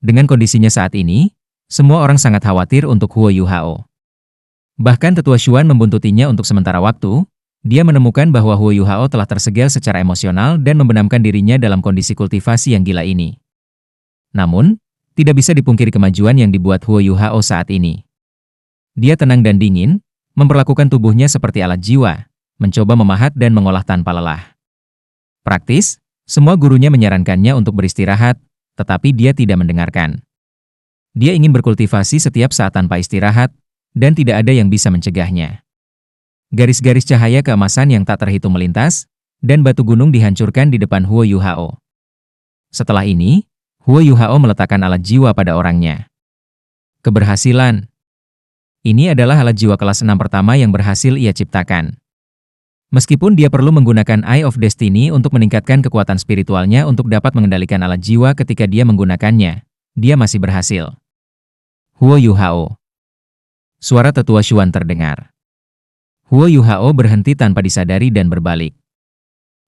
Dengan kondisinya saat ini, semua orang sangat khawatir untuk Huo Yuhao. Bahkan Tetua Xuan membuntutinya untuk sementara waktu. Dia menemukan bahwa Huo Yuhao telah tersegel secara emosional dan membenamkan dirinya dalam kondisi kultivasi yang gila ini. Namun, tidak bisa dipungkiri kemajuan yang dibuat Huo Yuhao saat ini. Dia tenang dan dingin, memperlakukan tubuhnya seperti alat jiwa, mencoba memahat dan mengolah tanpa lelah. Praktis, semua gurunya menyarankannya untuk beristirahat, tetapi dia tidak mendengarkan. Dia ingin berkultivasi setiap saat tanpa istirahat, dan tidak ada yang bisa mencegahnya. Garis-garis cahaya keemasan yang tak terhitung melintas, dan batu gunung dihancurkan di depan Huo Yuhao. Setelah ini, Huo Yuhao meletakkan alat jiwa pada orangnya. Keberhasilan. Ini adalah alat jiwa kelas 6 pertama yang berhasil ia ciptakan. Meskipun dia perlu menggunakan Eye of Destiny untuk meningkatkan kekuatan spiritualnya untuk dapat mengendalikan alat jiwa ketika dia menggunakannya, dia masih berhasil. Huo Yuhao. Suara Tetua Xuan terdengar. Huo Yuhao berhenti tanpa disadari dan berbalik.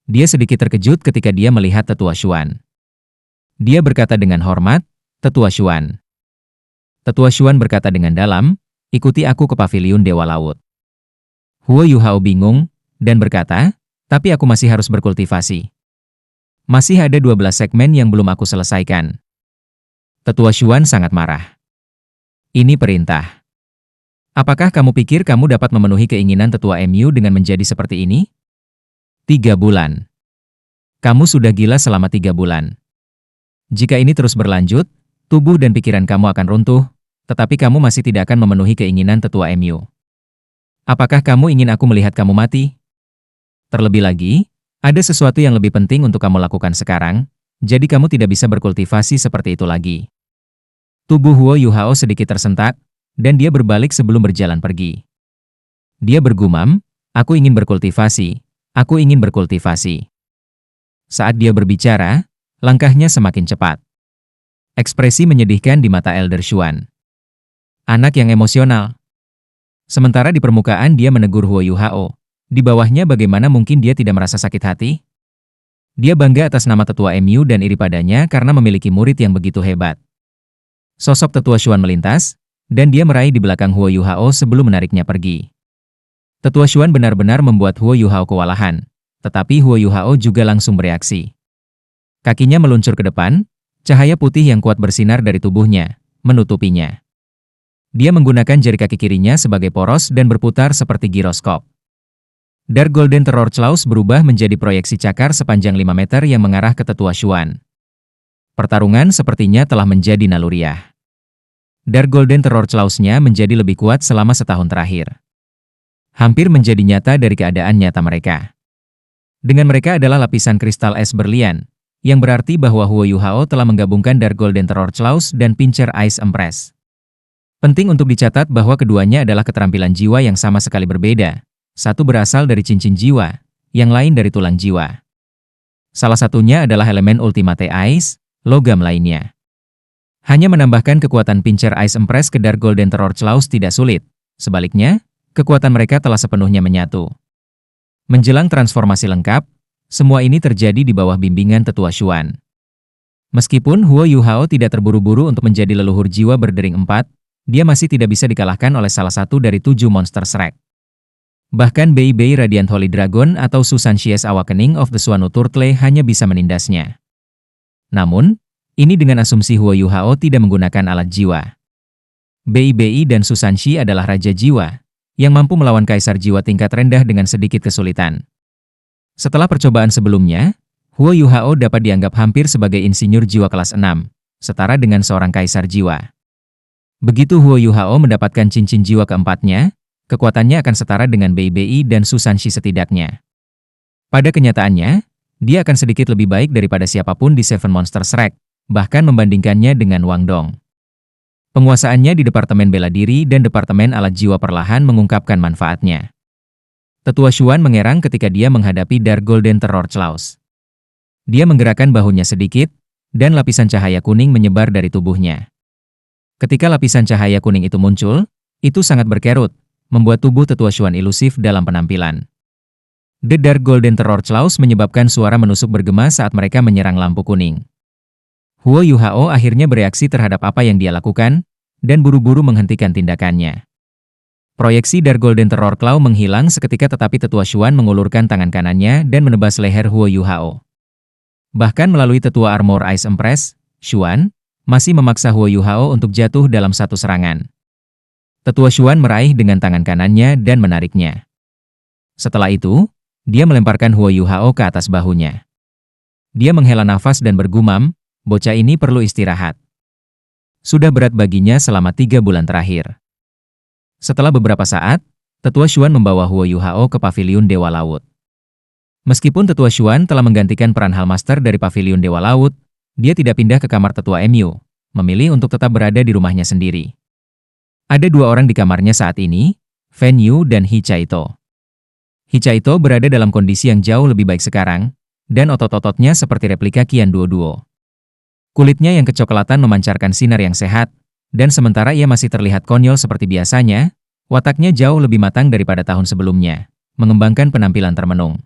Dia sedikit terkejut ketika dia melihat Tetua Xuan. Dia berkata dengan hormat, "Tetua Xuan." Tetua Xuan berkata dengan dalam, "Ikuti aku ke paviliun Dewa Laut." Huo Yuhao bingung, dan berkata, "Tapi aku masih harus berkultivasi. Masih ada 12 segmen yang belum aku selesaikan." Tetua Xuan sangat marah. "Ini perintah. Apakah kamu pikir kamu dapat memenuhi keinginan Tetua MU dengan menjadi seperti ini? 3 bulan. Kamu sudah gila selama 3 bulan. Jika ini terus berlanjut, tubuh dan pikiran kamu akan runtuh, tetapi kamu masih tidak akan memenuhi keinginan Tetua MU. Apakah kamu ingin aku melihat kamu mati? Terlebih lagi, ada sesuatu yang lebih penting untuk kamu lakukan sekarang, jadi kamu tidak bisa berkultivasi seperti itu lagi." Tubuh Huo Yuhao sedikit tersentak, dan dia berbalik sebelum berjalan pergi. Dia bergumam, "Aku ingin berkultivasi, aku ingin berkultivasi." Saat dia berbicara, langkahnya semakin cepat. Ekspresi menyedihkan di mata Elder Xuan. Anak yang emosional. Sementara di permukaan dia menegur Huo Yuhao, di bawahnya bagaimana mungkin dia tidak merasa sakit hati? Dia bangga atas nama Tetua MU dan iri padanya karena memiliki murid yang begitu hebat. Sosok Tetua Xuan melintas, dan dia meraih di belakang Huo Yuhao sebelum menariknya pergi. Tetua Xuan benar-benar membuat Huo Yuhao kewalahan, tetapi Huo Yuhao juga langsung bereaksi. Kakinya meluncur ke depan, cahaya putih yang kuat bersinar dari tubuhnya, menutupinya. Dia menggunakan jari kaki kirinya sebagai poros dan berputar seperti giroskop. Dark Golden Terror Claws berubah menjadi proyeksi cakar sepanjang 5 meter yang mengarah ke Tetua Xuan. Pertarungan sepertinya telah menjadi naluriah. Dark Golden Terror Claws-nya menjadi lebih kuat selama setahun terakhir. Hampir menjadi nyata dari keadaan nyata mereka. Dengan mereka adalah lapisan kristal es berlian, yang berarti bahwa Huo Yuhao telah menggabungkan Dark Golden Terror Claws dan Pincer Ice Empress. Penting untuk dicatat bahwa keduanya adalah keterampilan jiwa yang sama sekali berbeda. Satu berasal dari cincin jiwa, yang lain dari tulang jiwa. Salah satunya adalah elemen Ultimate Ice, logam lainnya. Hanya menambahkan kekuatan Pincer Ice Empress ke Dark Golden Terror Claws tidak sulit. Sebaliknya, kekuatan mereka telah sepenuhnya menyatu. Menjelang transformasi lengkap, semua ini terjadi di bawah bimbingan Tetua Xuan. Meskipun Huo Yuhao tidak terburu-buru untuk menjadi leluhur jiwa berdering 4, dia masih tidak bisa dikalahkan oleh salah satu dari 7 monster Shrek. Bahkan Bei Bei Radiant Holy Dragon atau Susanshi's Awakening of the Suanu Turtle hanya bisa menindasnya. Namun, ini dengan asumsi Huo Yuhao tidak menggunakan alat jiwa. Bei Bei dan Susanshi adalah raja jiwa, yang mampu melawan kaisar jiwa tingkat rendah dengan sedikit kesulitan. Setelah percobaan sebelumnya, Huo Yuhao dapat dianggap hampir sebagai insinyur jiwa kelas 6, setara dengan seorang kaisar jiwa. Begitu Huo Yuhao mendapatkan cincin jiwa keempatnya, kekuatannya akan setara dengan Bei Bei dan Susanshi setidaknya. Pada kenyataannya, dia akan sedikit lebih baik daripada siapapun di Seven Monster Shrek, bahkan membandingkannya dengan Wang Dong. Penguasaannya di Departemen Bela Diri dan Departemen Alat Jiwa perlahan mengungkapkan manfaatnya. Tetua Xuan mengerang ketika dia menghadapi Dark Golden Terror Claws. Dia menggerakkan bahunya sedikit, dan lapisan cahaya kuning menyebar dari tubuhnya. Ketika lapisan cahaya kuning itu muncul, itu sangat berkerut, membuat tubuh Tetua Xuan ilusif dalam penampilan. The Dark Golden Terror Claws menyebabkan suara menusuk bergema saat mereka menyerang lampu kuning. Huo Yuhao akhirnya bereaksi terhadap apa yang dia lakukan, dan buru-buru menghentikan tindakannya. Proyeksi Dark Golden Terror Claw menghilang seketika tetapi Tetua Xuan mengulurkan tangan kanannya dan menebas leher Huo Yuhao. Bahkan melalui Tetua Armor Ice Empress, Xuan masih memaksa Huo Yuhao untuk jatuh dalam satu serangan. Tetua Xuan meraih dengan tangan kanannya dan menariknya. Setelah itu, dia melemparkan Huo Yuhao ke atas bahunya. Dia menghela nafas dan bergumam, bocah ini perlu istirahat. Sudah berat baginya selama 3 bulan terakhir. Setelah beberapa saat, Tetua Xuan membawa Huo Yuhao ke Paviliun Dewa Laut. Meskipun Tetua Xuan telah menggantikan peran Hallmaster dari Paviliun Dewa Laut, dia tidak pindah ke kamar Tetua MU, memilih untuk tetap berada di rumahnya sendiri. Ada 2 orang di kamarnya saat ini, Fen Yu dan He Chaito. He Chaito berada dalam kondisi yang jauh lebih baik sekarang, dan otot-ototnya seperti replika Qian Duo. Kulitnya yang kecoklatan memancarkan sinar yang sehat, dan sementara ia masih terlihat konyol seperti biasanya, wataknya jauh lebih matang daripada tahun sebelumnya, mengembangkan penampilan termenung.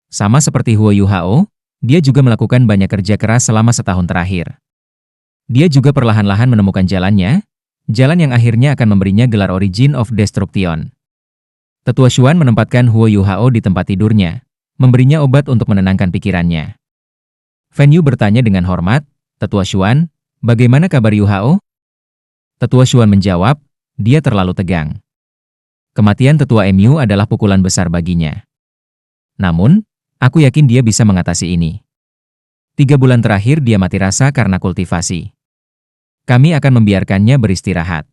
Sama seperti Huo Yuhao, dia juga melakukan banyak kerja keras selama setahun terakhir. Dia juga perlahan-lahan menemukan jalannya, jalan yang akhirnya akan memberinya gelar Origin of Destruction. Tetua Xuan menempatkan Huo Yuhao di tempat tidurnya, memberinya obat untuk menenangkan pikirannya. Fen Yu bertanya dengan hormat, "Tetua Xuan, bagaimana kabar Yuhao?" Tetua Xuan menjawab, "Dia terlalu tegang. Kematian Tetua MU adalah pukulan besar baginya. Namun, aku yakin dia bisa mengatasi ini. 3 bulan terakhir dia mati rasa karena kultivasi. Kami akan membiarkannya beristirahat.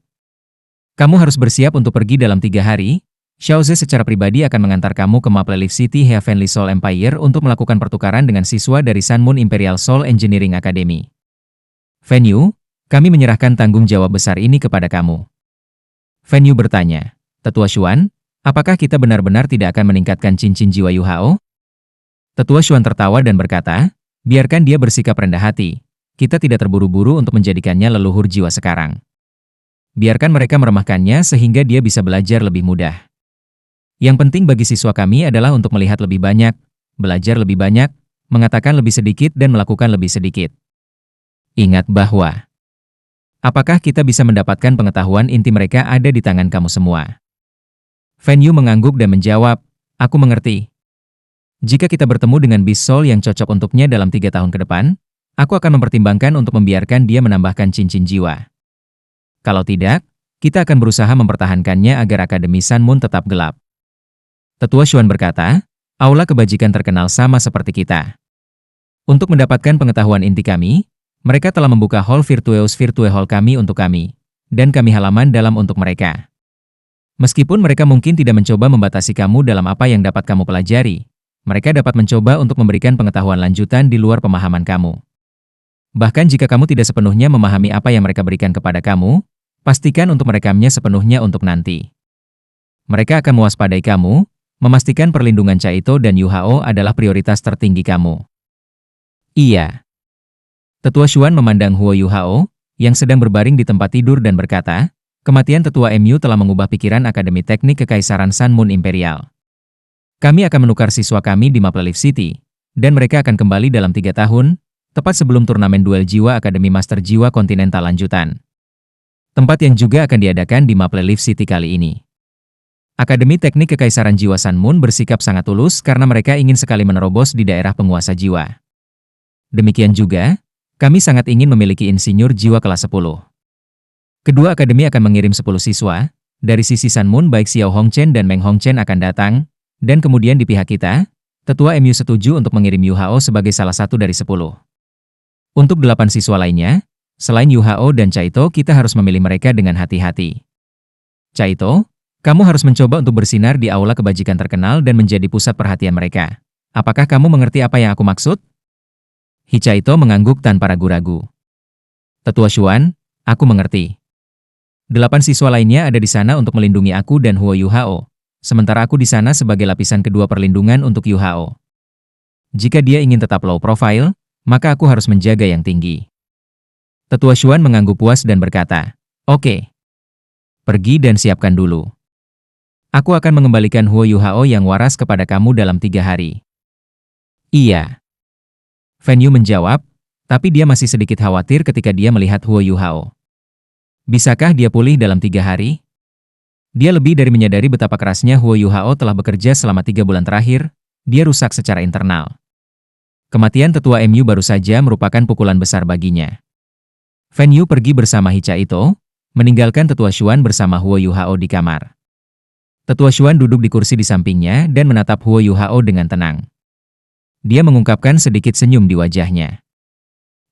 Kamu harus bersiap untuk pergi dalam 3 hari. Xiaoze secara pribadi akan mengantar kamu ke Maple Leaf City Heavenly Soul Empire untuk melakukan pertukaran dengan siswa dari Sun Moon Imperial Soul Engineering Academy. Fen Yu, kami menyerahkan tanggung jawab besar ini kepada kamu." Fen Yu bertanya, "Tetua Xuan, apakah kita benar-benar tidak akan meningkatkan cincin jiwa Yuhao?" Tetua Xuan tertawa dan berkata, "Biarkan dia bersikap rendah hati. Kita tidak terburu-buru untuk menjadikannya leluhur jiwa sekarang. Biarkan mereka meremahkannya sehingga dia bisa belajar lebih mudah. Yang penting bagi siswa kami adalah untuk melihat lebih banyak, belajar lebih banyak, mengatakan lebih sedikit dan melakukan lebih sedikit. Ingat bahwa apakah kita bisa mendapatkan pengetahuan inti mereka ada di tangan kamu semua." Fen Yu mengangguk dan menjawab, "Aku mengerti. Jika kita bertemu dengan Beast Soul yang cocok untuknya dalam 3 tahun ke depan, aku akan mempertimbangkan untuk membiarkan dia menambahkan cincin jiwa. Kalau tidak, kita akan berusaha mempertahankannya agar Akademi Sun Moon tetap gelap." Tetua Xuan berkata, "Aula kebajikan terkenal sama seperti kita. Untuk mendapatkan pengetahuan inti kami, mereka telah membuka Hall Virtueus Virtue Hall kami untuk kami, dan kami halaman dalam untuk mereka. Meskipun mereka mungkin tidak mencoba membatasi kamu dalam apa yang dapat kamu pelajari, mereka dapat mencoba untuk memberikan pengetahuan lanjutan di luar pemahaman kamu. Bahkan jika kamu tidak sepenuhnya memahami apa yang mereka berikan kepada kamu, pastikan untuk merekamnya sepenuhnya untuk nanti. Mereka akan mewaspadai kamu, memastikan perlindungan Chaito dan Yuhao adalah prioritas tertinggi kamu." "Iya." Tetua Xuan memandang Huo Yuhao, yang sedang berbaring di tempat tidur dan berkata, "Kematian Tetua MU telah mengubah pikiran Akademi Teknik Kekaisaran Sun Moon Imperial. Kami akan menukar siswa kami di Maple Leaf City, dan mereka akan kembali dalam 3 tahun, tepat sebelum turnamen duel jiwa Akademi Master Jiwa Kontinental lanjutan. Tempat yang juga akan diadakan di Maple Leaf City kali ini. Akademi Teknik Kekaisaran Jiwa Sun Moon bersikap sangat tulus karena mereka ingin sekali menerobos di daerah penguasa jiwa. Demikian juga, kami sangat ingin memiliki insinyur jiwa kelas 10. Kedua akademi akan mengirim 10 siswa, dari sisi Sun Moon baik Xiao Hongchen dan Meng Hongchen akan datang, dan kemudian di pihak kita, Tetua MU setuju untuk mengirim Yuhao sebagai salah satu dari 10. Untuk 8 siswa lainnya, selain Yuhao dan Chaito kita harus memilih mereka dengan hati-hati. Chaito, kamu harus mencoba untuk bersinar di aula kebajikan terkenal dan menjadi pusat perhatian mereka. Apakah kamu mengerti apa yang aku maksud?" He Chaito mengangguk tanpa ragu-ragu. "Tetua Xuan, aku mengerti. 8 siswa lainnya ada di sana untuk melindungi aku dan Huo Yuhao, sementara aku di sana sebagai lapisan kedua perlindungan untuk Yuhao. Jika dia ingin tetap low profile, maka aku harus menjaga yang tinggi." Tetua Xuan mengangguk puas dan berkata, "Oke. Pergi dan siapkan dulu. Aku akan mengembalikan Huo Yuhao yang waras kepada kamu dalam 3 hari. "Iya." Fen Yu menjawab, Tapi dia masih sedikit khawatir ketika dia melihat Huo Yuhao. Bisakah dia pulih dalam 3 hari? Dia lebih dari menyadari betapa kerasnya Huo Yuhao telah bekerja selama 3 bulan terakhir, dia rusak secara internal. Kematian tetua MU baru saja merupakan pukulan besar baginya. Fan Yu pergi bersama Hicha Ito, meninggalkan tetua Xuan bersama Huo Yuhao di kamar. Tetua Xuan duduk di kursi di sampingnya dan menatap Huo Yuhao dengan tenang. Dia mengungkapkan sedikit senyum di wajahnya.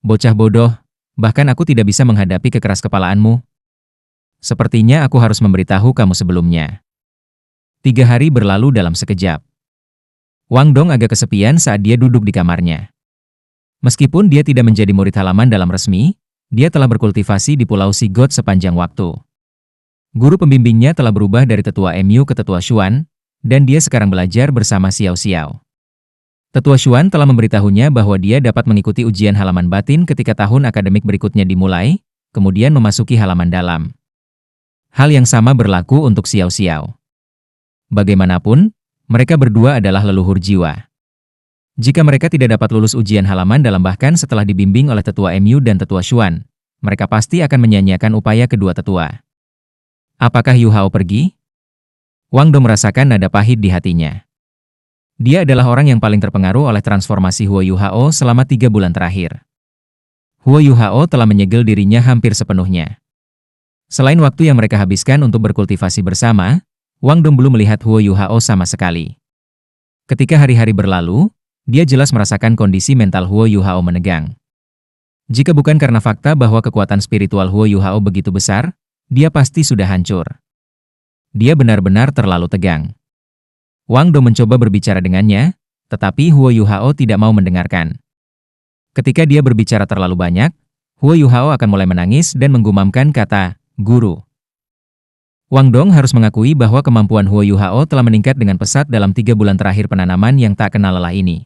Bocah bodoh, bahkan aku tidak bisa menghadapi kekeras-kepalaanmu. Sepertinya aku harus memberitahu kamu sebelumnya. 3 hari berlalu dalam sekejap. Wang Dong agak kesepian saat dia duduk di kamarnya. Meskipun dia tidak menjadi murid halaman dalam resmi, dia telah berkultivasi di Pulau Sigot sepanjang waktu. Guru pembimbingnya telah berubah dari tetua MU ke tetua Xuan, dan dia sekarang belajar bersama Xiao Xiao. Tetua Xuan telah memberitahunya bahwa dia dapat mengikuti ujian halaman batin ketika tahun akademik berikutnya dimulai, kemudian memasuki halaman dalam. Hal yang sama berlaku untuk Xiao Xiao. Bagaimanapun, mereka berdua adalah leluhur jiwa. Jika mereka tidak dapat lulus ujian halaman dalam bahkan setelah dibimbing oleh tetua MU dan tetua Xuan, mereka pasti akan menyia-nyiakan upaya kedua tetua. Apakah Yu Hao pergi? Wang Dong merasakan nada pahit di hatinya. Dia adalah orang yang paling terpengaruh oleh transformasi Huo Yu Hao selama 3 bulan terakhir. Huo Yu Hao telah menyegel dirinya hampir sepenuhnya. Selain waktu yang mereka habiskan untuk berkultivasi bersama, Wang Dong belum melihat Huo Yu Hao sama sekali. Ketika hari-hari berlalu, dia jelas merasakan kondisi mental Huo Yu Hao menegang. Jika bukan karena fakta bahwa kekuatan spiritual Huo Yu Hao begitu besar, dia pasti sudah hancur. Dia benar-benar terlalu tegang. Wang Dong mencoba berbicara dengannya, tetapi Huo Yu Hao tidak mau mendengarkan. Ketika dia berbicara terlalu banyak, Huo Yu Hao akan mulai menangis dan menggumamkan kata, "Guru." Wang Dong harus mengakui bahwa kemampuan Huo Yu Hao telah meningkat dengan pesat dalam 3 bulan terakhir penanaman yang tak kenal lelah ini.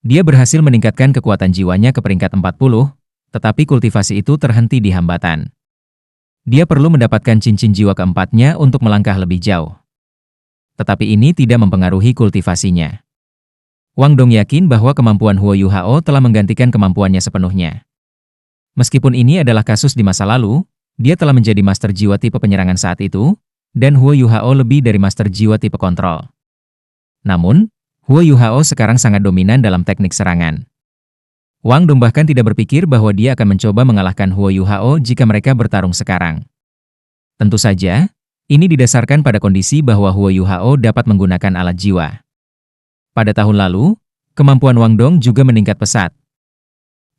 Dia berhasil meningkatkan kekuatan jiwanya ke peringkat 40, tetapi kultivasi itu terhenti di hambatan. Dia perlu mendapatkan cincin jiwa keempatnya untuk melangkah lebih jauh. Tetapi ini tidak mempengaruhi kultivasinya. Wang Dong yakin bahwa kemampuan Huo Yu Hao telah menggantikan kemampuannya sepenuhnya. Meskipun ini adalah kasus di masa lalu, dia telah menjadi master jiwa tipe penyerangan saat itu, dan Huo Yu Hao lebih dari master jiwa tipe kontrol. Namun, Huo Yu Hao sekarang sangat dominan dalam teknik serangan. Wang Dong bahkan tidak berpikir bahwa dia akan mencoba mengalahkan Huo Yu Hao jika mereka bertarung sekarang. Tentu saja, ini didasarkan pada kondisi bahwa Huo Yu Hao dapat menggunakan alat jiwa. Pada tahun lalu, kemampuan Wang Dong juga meningkat pesat.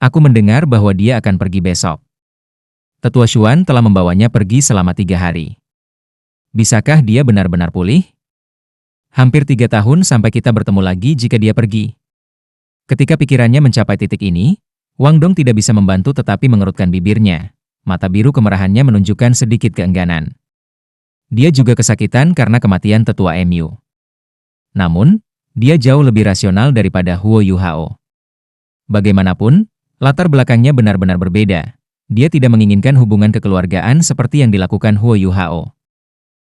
Aku mendengar bahwa dia akan pergi besok. Tetua Xuan telah membawanya pergi selama 3 hari. Bisakah dia benar-benar pulih? Hampir 3 tahun sampai kita bertemu lagi jika dia pergi. Ketika pikirannya mencapai titik ini, Wang Dong tidak bisa membantu tetapi mengerutkan bibirnya. Mata biru kemarahannya menunjukkan sedikit keengganan. Dia juga kesakitan karena kematian tetua MU. Namun, dia jauh lebih rasional daripada Huo Yu Hao. Bagaimanapun, latar belakangnya benar-benar berbeda. Dia tidak menginginkan hubungan kekeluargaan seperti yang dilakukan Huo Yu Hao.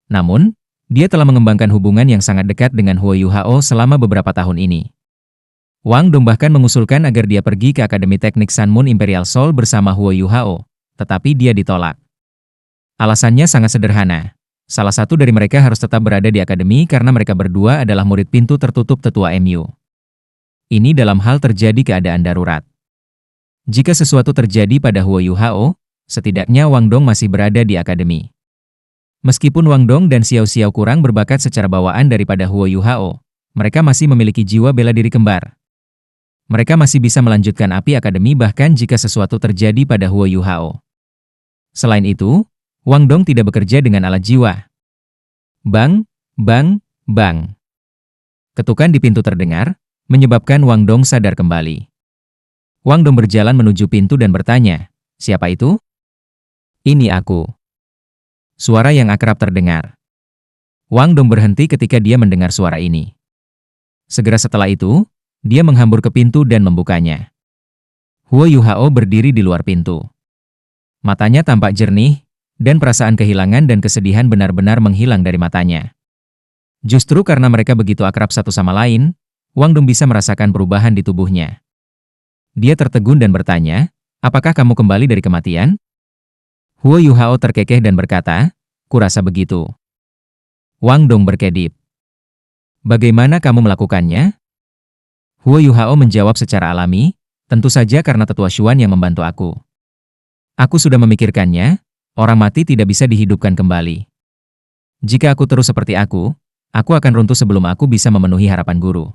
Namun, dia telah mengembangkan hubungan yang sangat dekat dengan Huo Yu Hao selama beberapa tahun ini. Wang Dong bahkan mengusulkan agar dia pergi ke Akademi Teknik Sun Moon Imperial Soul bersama Huo Yu Hao, tetapi dia ditolak. Alasannya sangat sederhana. Salah satu dari mereka harus tetap berada di akademi karena mereka berdua adalah murid pintu tertutup tetua MU. Ini dalam hal terjadi keadaan darurat. Jika sesuatu terjadi pada Huo Yu Hao, setidaknya Wang Dong masih berada di akademi. Meskipun Wang Dong dan Xiao Xiao kurang berbakat secara bawaan daripada Huo Yu Hao, mereka masih memiliki jiwa bela diri kembar. Mereka masih bisa melanjutkan api akademi bahkan jika sesuatu terjadi pada Huo Yu Hao. Selain itu, Wang Dong tidak bekerja dengan alat jiwa. Bang, bang, bang. Ketukan di pintu terdengar, menyebabkan Wang Dong sadar kembali. Wang Dong berjalan menuju pintu dan bertanya, "Siapa itu?" "Ini aku." Suara yang akrab terdengar. Wang Dong berhenti ketika dia mendengar suara ini. Segera setelah itu, dia menghambur ke pintu dan membukanya. Huo Yu Hao berdiri di luar pintu. Matanya tampak jernih, dan perasaan kehilangan dan kesedihan benar-benar menghilang dari matanya. Justru karena mereka begitu akrab satu sama lain, Wang Dong bisa merasakan perubahan di tubuhnya. Dia tertegun dan bertanya, apakah kamu kembali dari kematian? Huo Yuhao terkekeh dan berkata, kurasa begitu. Wang Dong berkedip. Bagaimana kamu melakukannya? Huo Yuhao menjawab secara alami, tentu saja karena tetua Xuan yang membantu aku. Aku sudah memikirkannya, orang mati tidak bisa dihidupkan kembali. Jika aku terus seperti aku akan runtuh sebelum aku bisa memenuhi harapan guru.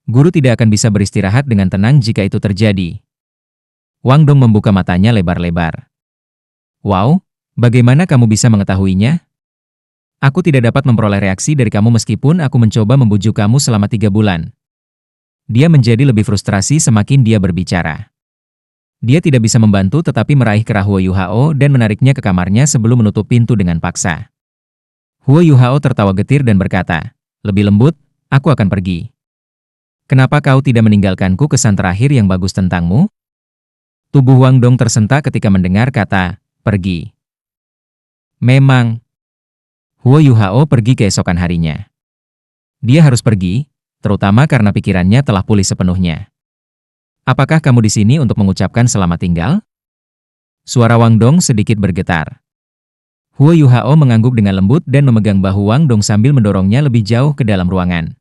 Guru tidak akan bisa beristirahat dengan tenang jika itu terjadi. Wang Dong membuka matanya lebar-lebar. Wow, bagaimana kamu bisa mengetahuinya? Aku tidak dapat memperoleh reaksi dari kamu meskipun aku mencoba membujuk kamu selama 3 bulan. Dia menjadi lebih frustrasi semakin dia berbicara. Dia tidak bisa membantu tetapi meraih kerah Huo Yuhao dan menariknya ke kamarnya sebelum menutup pintu dengan paksa. Huo Yuhao tertawa getir dan berkata, lebih lembut, aku akan pergi. Kenapa kau tidak meninggalkanku kesan terakhir yang bagus tentangmu? Tubuh Wang Dong tersentak ketika mendengar kata, pergi. Memang. Huo Yuhao pergi keesokan harinya. Dia harus pergi, terutama karena pikirannya telah pulih sepenuhnya. Apakah kamu di sini untuk mengucapkan selamat tinggal? Suara Wang Dong sedikit bergetar. Huo Yuhao mengangguk dengan lembut dan memegang bahu Wang Dong sambil mendorongnya lebih jauh ke dalam ruangan.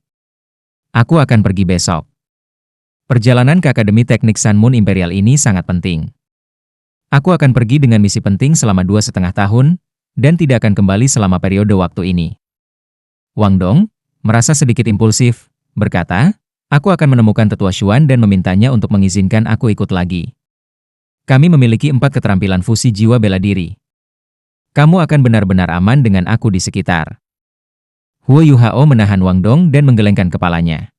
Aku akan pergi besok. Perjalanan ke Akademi Teknik Sun Moon Imperial ini sangat penting. Aku akan pergi dengan misi penting selama 2,5 tahun, dan tidak akan kembali selama periode waktu ini. Wang Dong, merasa sedikit impulsif, berkata, aku akan menemukan tetua Xuan dan memintanya untuk mengizinkan aku ikut lagi. Kami memiliki 4 keterampilan fusi jiwa bela diri. Kamu akan benar-benar aman dengan aku di sekitar. Huo Yuhao menahan Wang Dong dan menggelengkan kepalanya.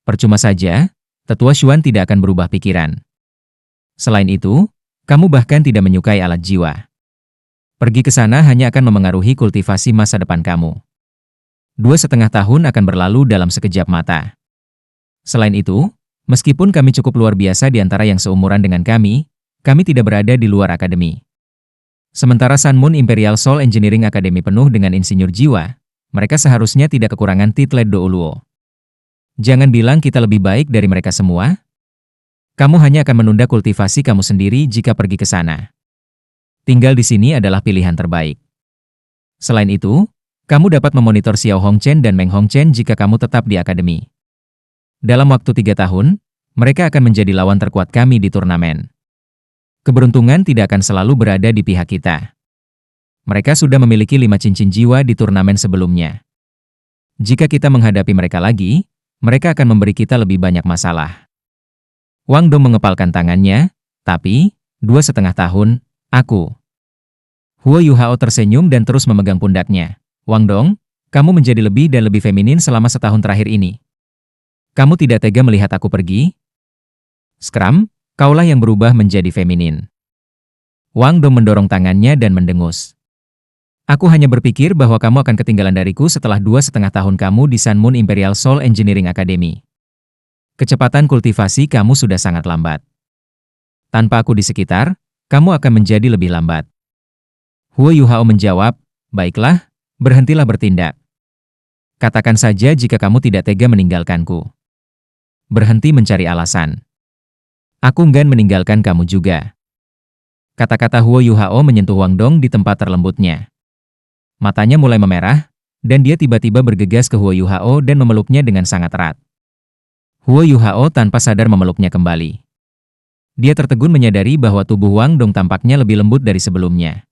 Percuma saja, tetua Xuan tidak akan berubah pikiran. Selain itu, kamu bahkan tidak menyukai alat jiwa. Pergi ke sana hanya akan memengaruhi kultivasi masa depan kamu. 2,5 tahun akan berlalu dalam sekejap mata. Selain itu, meskipun kami cukup luar biasa di antara yang seumuran dengan kami tidak berada di luar akademi. Sementara Sun Moon Imperial Soul Engineering Academy penuh dengan insinyur jiwa, mereka seharusnya tidak kekurangan titlet Douluo. Jangan bilang kita lebih baik dari mereka semua. Kamu hanya akan menunda kultivasi kamu sendiri jika pergi ke sana. Tinggal di sini adalah pilihan terbaik. Selain itu, kamu dapat memonitor Xiao Hongchen dan Meng Hongchen jika kamu tetap di akademi. Dalam waktu 3 tahun, mereka akan menjadi lawan terkuat kami di turnamen. Keberuntungan tidak akan selalu berada di pihak kita. Mereka sudah memiliki 5 cincin jiwa di turnamen sebelumnya. Jika kita menghadapi mereka lagi, mereka akan memberi kita lebih banyak masalah. Wang Dong mengepalkan tangannya, tapi, 2,5 tahun, aku. Huo Yuhao tersenyum dan terus memegang pundaknya. Wang Dong, kamu menjadi lebih dan lebih feminin selama setahun terakhir ini. Kamu tidak tega melihat aku pergi? Skram, kaulah yang berubah menjadi feminin. Wang Dong mendorong tangannya dan mendengus. Aku hanya berpikir bahwa kamu akan ketinggalan dariku setelah 2,5 tahun kamu di Sun Moon Imperial Soul Engineering Academy. Kecepatan kultivasi kamu sudah sangat lambat. Tanpa aku di sekitar, kamu akan menjadi lebih lambat. Huo Yuhao menjawab, baiklah, berhentilah bertindak. Katakan saja jika kamu tidak tega meninggalkanku. Berhenti mencari alasan. Aku enggan meninggalkan kamu juga. Kata-kata Huo Yuhao menyentuh Wang Dong di tempat terlembutnya. Matanya mulai memerah, dan dia tiba-tiba bergegas ke Huo Yuhao dan memeluknya dengan sangat erat. Huo Yuhao tanpa sadar memeluknya kembali. Dia tertegun menyadari bahwa tubuh Wang Dong tampaknya lebih lembut dari sebelumnya.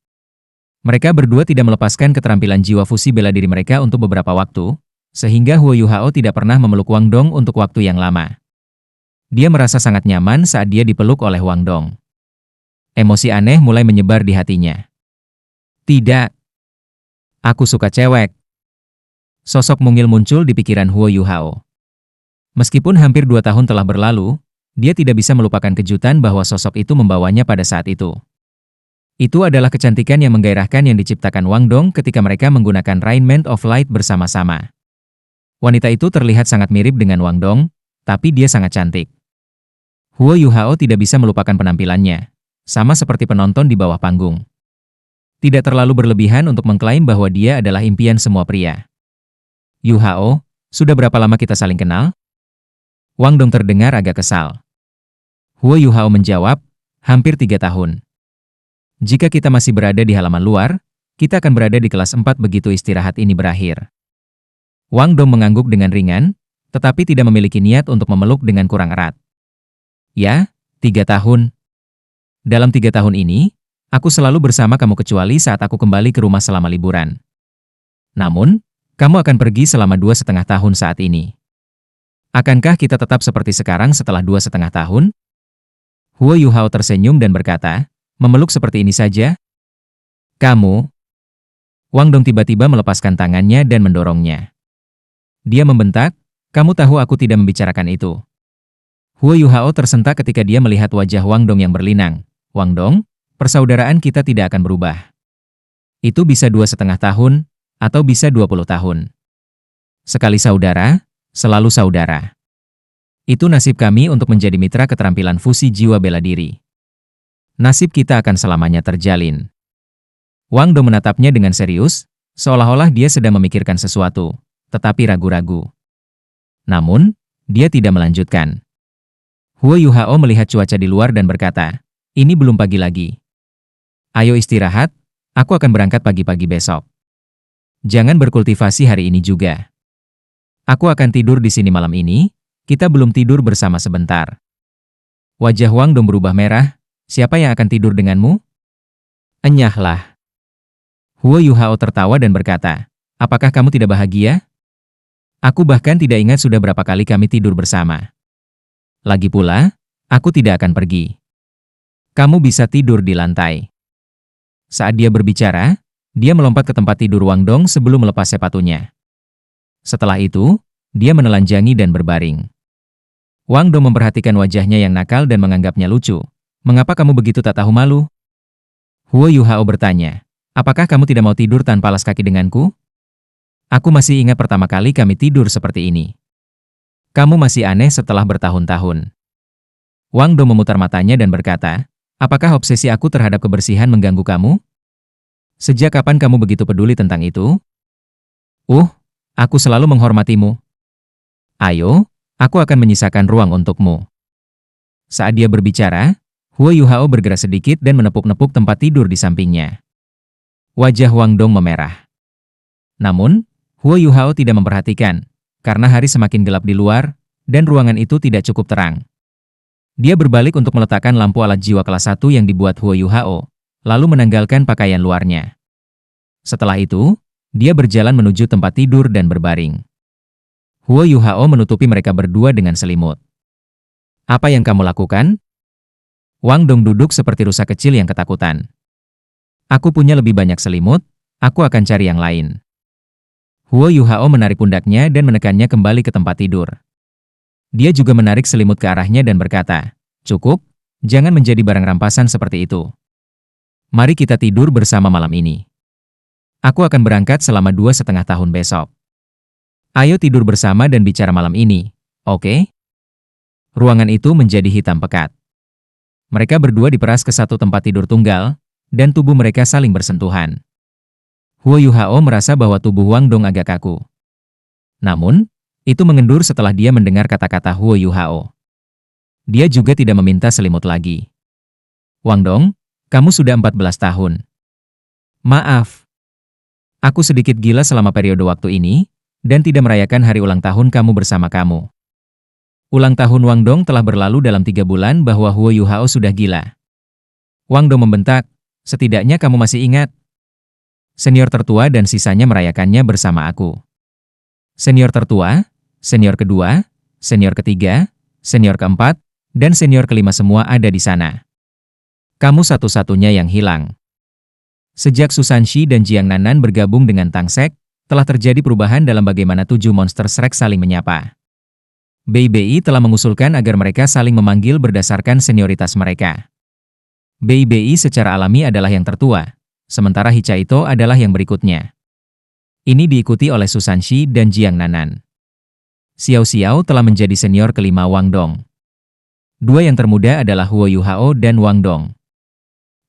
Mereka berdua tidak melepaskan keterampilan jiwa fusi bela diri mereka untuk beberapa waktu, sehingga Huo Yuhao tidak pernah memeluk Wang Dong untuk waktu yang lama. Dia merasa sangat nyaman saat dia dipeluk oleh Wang Dong. Emosi aneh mulai menyebar di hatinya. Tidak. Aku suka cewek. Sosok mungil muncul di pikiran Huo Yuhao. Meskipun hampir 2 tahun telah berlalu, dia tidak bisa melupakan kejutan bahwa sosok itu membawanya pada saat itu. Itu adalah kecantikan yang menggairahkan yang diciptakan Wang Dong ketika mereka menggunakan Raiment of Light bersama-sama. Wanita itu terlihat sangat mirip dengan Wang Dong, tapi dia sangat cantik. Huo Yuhao tidak bisa melupakan penampilannya, sama seperti penonton di bawah panggung. Tidak terlalu berlebihan untuk mengklaim bahwa dia adalah impian semua pria. Yuhao, sudah berapa lama kita saling kenal? Wang Dong terdengar agak kesal. Huo Yuhao menjawab, hampir 3 tahun. Jika kita masih berada di halaman luar, kita akan berada di kelas 4 begitu istirahat ini berakhir. Wang Dong mengangguk dengan ringan, tetapi tidak memiliki niat untuk memeluk dengan kurang erat. Ya, 3 tahun. Dalam 3 tahun ini, aku selalu bersama kamu kecuali saat aku kembali ke rumah selama liburan. Namun, kamu akan pergi selama 2,5 tahun saat ini. Akankah kita tetap seperti sekarang setelah 2,5 tahun? Huo Yuhao tersenyum dan berkata, memeluk seperti ini saja? Kamu? Wang Dong tiba-tiba melepaskan tangannya dan mendorongnya. Dia membentak, kamu tahu aku tidak membicarakan itu. Huo Yuhao tersentak ketika dia melihat wajah Wang Dong yang berlinang. Wang Dong, persaudaraan kita tidak akan berubah. Itu bisa 2,5 tahun, atau bisa 20 tahun. Sekali saudara, selalu saudara. Itu nasib kami untuk menjadi mitra keterampilan fusi jiwa bela diri. Nasib kita akan selamanya terjalin. Wang Dong menatapnya dengan serius, seolah-olah dia sedang memikirkan sesuatu, tetapi ragu-ragu. Namun, dia tidak melanjutkan. Huo Yuhao melihat cuaca di luar dan berkata, ini belum pagi lagi. Ayo istirahat, aku akan berangkat pagi-pagi besok. Jangan berkultivasi hari ini juga. Aku akan tidur di sini malam ini, kita belum tidur bersama sebentar. Wajah Wang Dong berubah merah, siapa yang akan tidur denganmu? Enyahlah. Huo Yuhao tertawa dan berkata, apakah kamu tidak bahagia? Aku bahkan tidak ingat sudah berapa kali kami tidur bersama. Lagi pula, aku tidak akan pergi. Kamu bisa tidur di lantai. Saat dia berbicara, dia melompat ke tempat tidur Wang Dong sebelum melepas sepatunya. Setelah itu, dia menelanjangi dan berbaring. Wang Dong memperhatikan wajahnya yang nakal dan menganggapnya lucu. Mengapa kamu begitu tak tahu malu? Huo Yuhao bertanya, apakah kamu tidak mau tidur tanpa alas kaki denganku? Aku masih ingat pertama kali kami tidur seperti ini. Kamu masih aneh setelah bertahun-tahun. Wang Dong memutar matanya dan berkata, apakah obsesi aku terhadap kebersihan mengganggu kamu? Sejak kapan kamu begitu peduli tentang itu? Aku selalu menghormatimu. Ayo, aku akan menyisakan ruang untukmu. Saat dia berbicara, Huo Yuhao bergerak sedikit dan menepuk-nepuk tempat tidur di sampingnya. Wajah Wang Dong memerah. Namun, Huo Yuhao tidak memperhatikan, karena hari semakin gelap di luar, dan ruangan itu tidak cukup terang. Dia berbalik untuk meletakkan lampu alat jiwa kelas 1 yang dibuat Huo Yuhao, lalu menanggalkan pakaian luarnya. Setelah itu, dia berjalan menuju tempat tidur dan berbaring. Huo Yuhao menutupi mereka berdua dengan selimut. Apa yang kamu lakukan? Wang Dong duduk seperti rusa kecil yang ketakutan. Aku punya lebih banyak selimut, aku akan cari yang lain. Huo Yuhao menarik pundaknya dan menekannya kembali ke tempat tidur. Dia juga menarik selimut ke arahnya dan berkata, cukup, jangan menjadi barang rampasan seperti itu. Mari kita tidur bersama malam ini. Aku akan berangkat selama 2,5 tahun besok. Ayo tidur bersama dan bicara malam ini, oke? Ruangan itu menjadi hitam pekat. Mereka berdua diperas ke satu tempat tidur tunggal, dan tubuh mereka saling bersentuhan. Huo Yuhao merasa bahwa tubuh Wang Dong agak kaku. Namun, itu mengendur setelah dia mendengar kata-kata Huo Yuhao. Dia juga tidak meminta selimut lagi. Wang Dong, kamu sudah 14 tahun. Maaf. Aku sedikit gila selama periode waktu ini, dan tidak merayakan hari ulang tahun kamu bersama kamu. Ulang tahun Wang Dong telah berlalu dalam 3 bulan bahwa Huo Yuhao sudah gila. Wang Dong membentak, setidaknya kamu masih ingat. Senior tertua dan sisanya merayakannya bersama aku. Senior tertua, senior kedua, senior ketiga, senior keempat, dan senior kelima semua ada di sana. Kamu satu-satunya yang hilang. Sejak Susanshi dan Jiang Nanan bergabung dengan Tangsek, telah terjadi perubahan dalam bagaimana 7 monster Shrek saling menyapa. BIBI telah mengusulkan agar mereka saling memanggil berdasarkan senioritas mereka. BIBI secara alami adalah yang tertua, sementara Hichaito adalah yang berikutnya. Ini diikuti oleh Susanshi dan Jiang Nanan. Xiao Xiao telah menjadi senior kelima Wang Dong. 2 yang termuda adalah Huo Yuhao dan Wang Dong.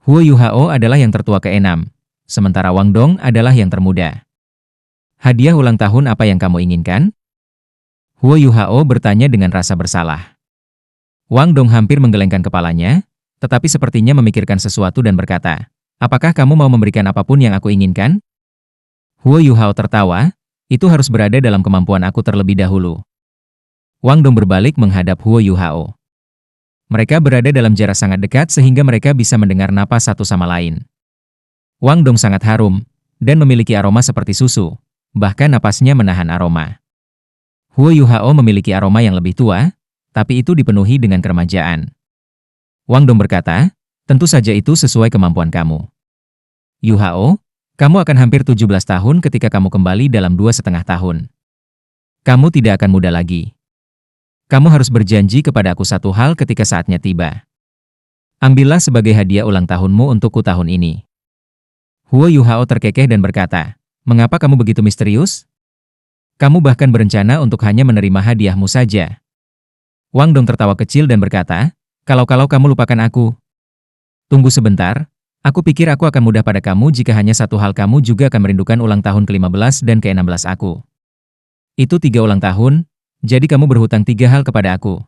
Huo Yuhao adalah yang tertua ke-6, sementara Wang Dong adalah yang termuda. Hadiah ulang tahun apa yang kamu inginkan? Huo Yuhao bertanya dengan rasa bersalah. Wang Dong hampir menggelengkan kepalanya, tetapi sepertinya memikirkan sesuatu dan berkata, apakah kamu mau memberikan apapun yang aku inginkan? Huo Yuhao tertawa, itu harus berada dalam kemampuan aku terlebih dahulu. Wang Dong berbalik menghadap Huo Yuhao. Mereka berada dalam jarak sangat dekat sehingga mereka bisa mendengar napas satu sama lain. Wang Dong sangat harum, dan memiliki aroma seperti susu, bahkan napasnya menahan aroma. Huo Yuhao memiliki aroma yang lebih tua, tapi itu dipenuhi dengan keremajaan. Wang Dong berkata, tentu saja itu sesuai kemampuan kamu. Yuhao, kamu akan hampir 17 tahun ketika kamu kembali dalam 2,5 tahun. Kamu tidak akan muda lagi. Kamu harus berjanji kepada aku satu hal ketika saatnya tiba. Ambillah sebagai hadiah ulang tahunmu untukku tahun ini. Huo Yuhao terkekeh dan berkata, mengapa kamu begitu misterius? Kamu bahkan berencana untuk hanya menerima hadiahmu saja. Wang Dong tertawa kecil dan berkata, kalau kamu lupakan aku. Tunggu sebentar, aku pikir aku akan mudah pada kamu jika hanya satu hal kamu juga akan merindukan ulang tahun ke-15 dan ke-16 aku. Itu 3 ulang tahun, jadi kamu berhutang 3 hal kepada aku.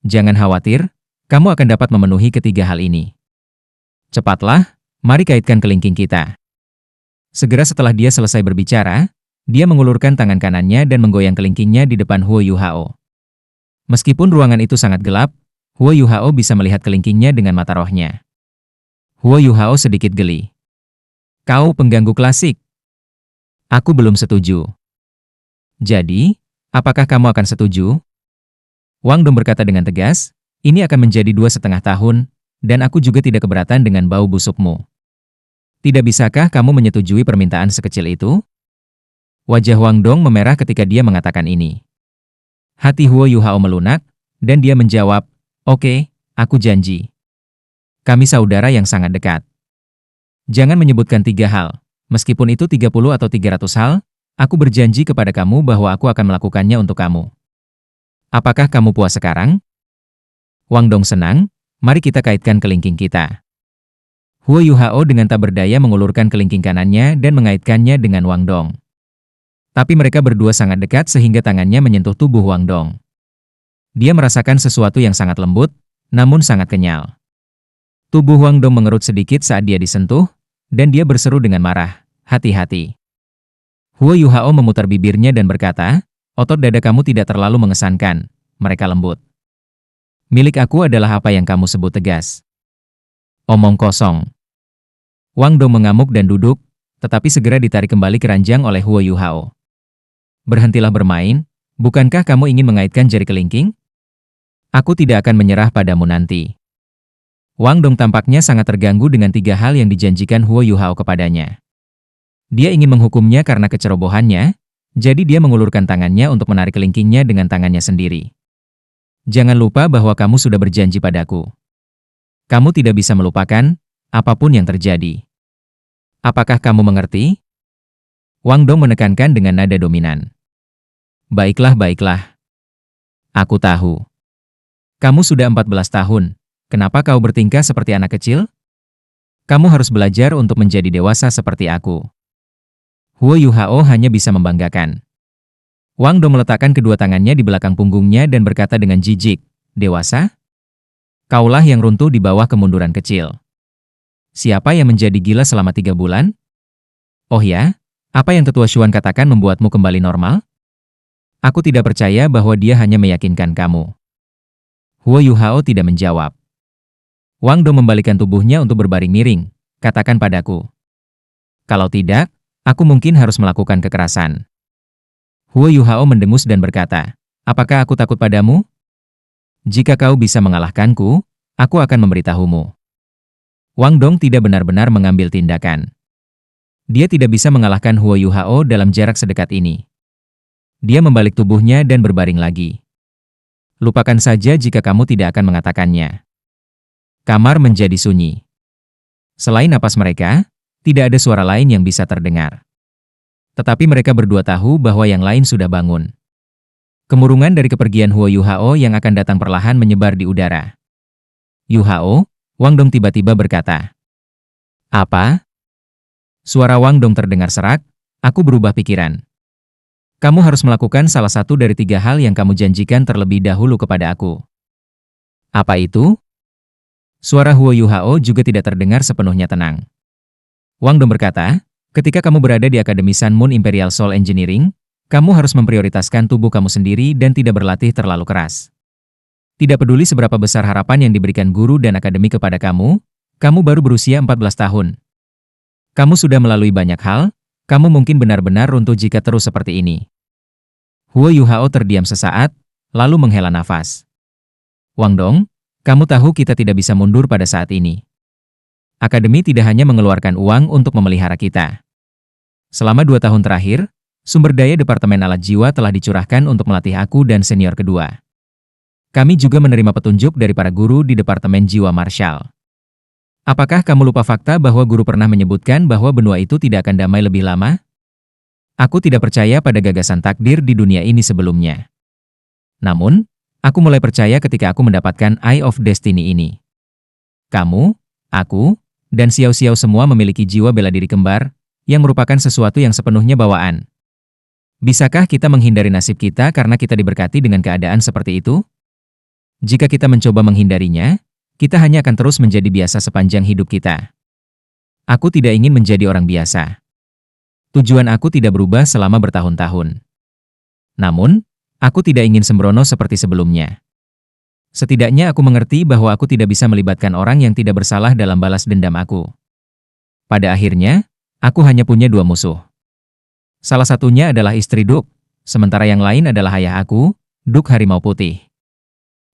Jangan khawatir, kamu akan dapat memenuhi ketiga hal ini. Cepatlah, mari kaitkan kelingking kita. Segera setelah dia selesai berbicara, dia mengulurkan tangan kanannya dan menggoyang kelingkingnya di depan Huo Yuhao. Meskipun ruangan itu sangat gelap, Huo Yuhao bisa melihat kelingkingnya dengan mata rohnya. Huo Yuhao sedikit geli. Kau pengganggu klasik. Aku belum setuju. Jadi, apakah kamu akan setuju? Wang Dong berkata dengan tegas, ini akan menjadi 2,5 tahun, dan aku juga tidak keberatan dengan bau busukmu. Tidak bisakah kamu menyetujui permintaan sekecil itu? Wajah Wang Dong memerah ketika dia mengatakan ini. Hati Huo Yuhao melunak, dan dia menjawab, oke, aku janji. Kami saudara yang sangat dekat. Jangan menyebutkan 3 hal, meskipun itu 30 atau 300 hal, aku berjanji kepada kamu bahwa aku akan melakukannya untuk kamu. Apakah kamu puas sekarang? Wang Dong senang, mari kita kaitkan kelingking kita. Huo Yuhao dengan tak berdaya mengulurkan kelingking kanannya dan mengaitkannya dengan Wang Dong. Tapi mereka berdua sangat dekat sehingga tangannya menyentuh tubuh Wang Dong. Dia merasakan sesuatu yang sangat lembut, namun sangat kenyal. Tubuh Wang Dong mengerut sedikit saat dia disentuh, dan dia berseru dengan marah, hati-hati. Huo Yuhao memutar bibirnya dan berkata, otot dada kamu tidak terlalu mengesankan, mereka lembut. Milik aku adalah apa yang kamu sebut tegas. Omong kosong. Wang Dong mengamuk dan duduk, tetapi segera ditarik kembali keranjang oleh Huo Yuhao. Berhentilah bermain, bukankah kamu ingin mengaitkan jari kelingking? Aku tidak akan menyerah padamu nanti. Wang Dong tampaknya sangat terganggu dengan 3 hal yang dijanjikan Huo Yuhao kepadanya. Dia ingin menghukumnya karena kecerobohannya, jadi dia mengulurkan tangannya untuk menarik kelingkingnya dengan tangannya sendiri. Jangan lupa bahwa kamu sudah berjanji padaku. Kamu tidak bisa melupakan apapun yang terjadi. Apakah kamu mengerti? Wang Dong menekankan dengan nada dominan. Baiklah, baiklah. Aku tahu. Kamu sudah 14 tahun. Kenapa kau bertingkah seperti anak kecil? Kamu harus belajar untuk menjadi dewasa seperti aku. Huo Yuhao hanya bisa membanggakan. Wang Dong meletakkan kedua tangannya di belakang punggungnya dan berkata dengan jijik, dewasa? Kaulah yang runtuh di bawah kemunduran kecil. Siapa yang menjadi gila selama 3 bulan? Oh ya, apa yang Tetua Xuan katakan membuatmu kembali normal? Aku tidak percaya bahwa dia hanya meyakinkan kamu. Huo Yuhao tidak menjawab. Wang Dong membalikkan tubuhnya untuk berbaring miring, katakan padaku. Kalau tidak, aku mungkin harus melakukan kekerasan. Huo Yuhao mendengus dan berkata, apakah aku takut padamu? Jika kau bisa mengalahkanku, aku akan memberitahumu. Wang Dong tidak benar-benar mengambil tindakan. Dia tidak bisa mengalahkan Huo Yuhao dalam jarak sedekat ini. Dia membalik tubuhnya dan berbaring lagi. Lupakan saja jika kamu tidak akan mengatakannya. Kamar menjadi sunyi. Selain napas mereka, tidak ada suara lain yang bisa terdengar. Tetapi mereka berdua tahu bahwa yang lain sudah bangun. Kemurungan dari kepergian Huo Yuhao yang akan datang perlahan menyebar di udara. Yuhao, Wang Dong tiba-tiba berkata. Apa? Suara Wang Dong terdengar serak, aku berubah pikiran. Kamu harus melakukan salah satu dari 3 hal yang kamu janjikan terlebih dahulu kepada aku. Apa itu? Suara Huo Yuhao juga tidak terdengar sepenuhnya tenang. Wang Dong berkata, ketika kamu berada di Akademi Sun Moon Imperial Soul Engineering, kamu harus memprioritaskan tubuh kamu sendiri dan tidak berlatih terlalu keras. Tidak peduli seberapa besar harapan yang diberikan guru dan akademi kepada kamu baru berusia 14 tahun. Kamu sudah melalui banyak hal, kamu mungkin benar-benar runtuh jika terus seperti ini. Huo Yuhao terdiam sesaat, lalu menghela nafas. Wang Dong, kamu tahu kita tidak bisa mundur pada saat ini. Akademi tidak hanya mengeluarkan uang untuk memelihara kita. Selama 2 tahun terakhir, sumber daya Departemen Alat Jiwa telah dicurahkan untuk melatih aku dan senior kedua. Kami juga menerima petunjuk dari para guru di Departemen Jiwa Marshal. Apakah kamu lupa fakta bahwa guru pernah menyebutkan bahwa benua itu tidak akan damai lebih lama? Aku tidak percaya pada gagasan takdir di dunia ini sebelumnya. Namun, aku mulai percaya ketika aku mendapatkan Eye of Destiny ini. Kamu, aku, dan Xiao Xiao semua memiliki jiwa bela diri kembar, yang merupakan sesuatu yang sepenuhnya bawaan. Bisakah kita menghindari nasib kita karena kita diberkati dengan keadaan seperti itu? Jika kita mencoba menghindarinya, kita hanya akan terus menjadi biasa sepanjang hidup kita. Aku tidak ingin menjadi orang biasa. Tujuan aku tidak berubah selama bertahun-tahun. Namun, aku tidak ingin sembrono seperti sebelumnya. Setidaknya aku mengerti bahwa aku tidak bisa melibatkan orang yang tidak bersalah dalam balas dendam aku. Pada akhirnya, aku hanya punya 2 musuh. Salah satunya adalah istri Duk, sementara yang lain adalah ayah aku, Duk Harimau Putih.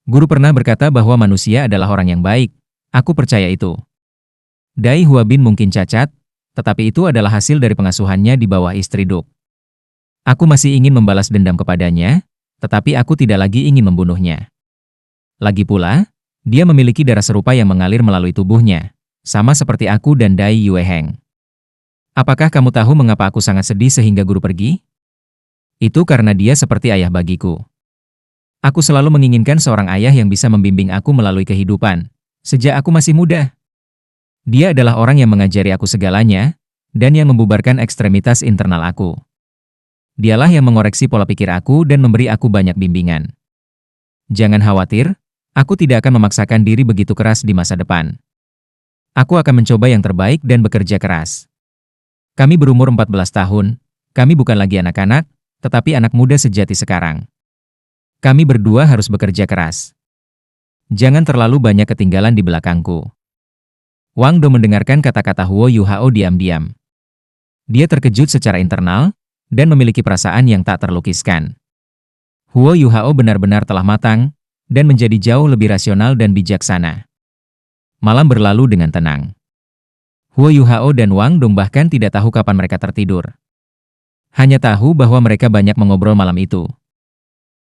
Guru pernah berkata bahwa manusia adalah orang yang baik. Aku percaya itu. Dai Huabin mungkin cacat, tetapi itu adalah hasil dari pengasuhannya di bawah istri Duk. Aku masih ingin membalas dendam kepadanya, tetapi aku tidak lagi ingin membunuhnya. Lagi pula, dia memiliki darah serupa yang mengalir melalui tubuhnya, sama seperti aku dan Dai Yue Heng. Apakah kamu tahu mengapa aku sangat sedih sehingga guru pergi? Itu karena dia seperti ayah bagiku. Aku selalu menginginkan seorang ayah yang bisa membimbing aku melalui kehidupan, sejak aku masih muda. Dia adalah orang yang mengajari aku segalanya, dan yang membubarkan ekstremitas internal aku. Dialah yang mengoreksi pola pikir aku dan memberi aku banyak bimbingan. Jangan khawatir, aku tidak akan memaksakan diri begitu keras di masa depan. Aku akan mencoba yang terbaik dan bekerja keras. Kami berumur 14 tahun, kami bukan lagi anak-anak, tetapi anak muda sejati sekarang. Kami berdua harus bekerja keras. Jangan terlalu banyak ketinggalan di belakangku. Wang Dong mendengarkan kata-kata Huo Yuhao diam-diam. Dia terkejut secara internal, dan memiliki perasaan yang tak terlukiskan. Huo Yuhao benar-benar telah matang, dan menjadi jauh lebih rasional dan bijaksana. Malam berlalu dengan tenang. Huo Yuhao dan Wang Dong bahkan tidak tahu kapan mereka tertidur. Hanya tahu bahwa mereka banyak mengobrol malam itu.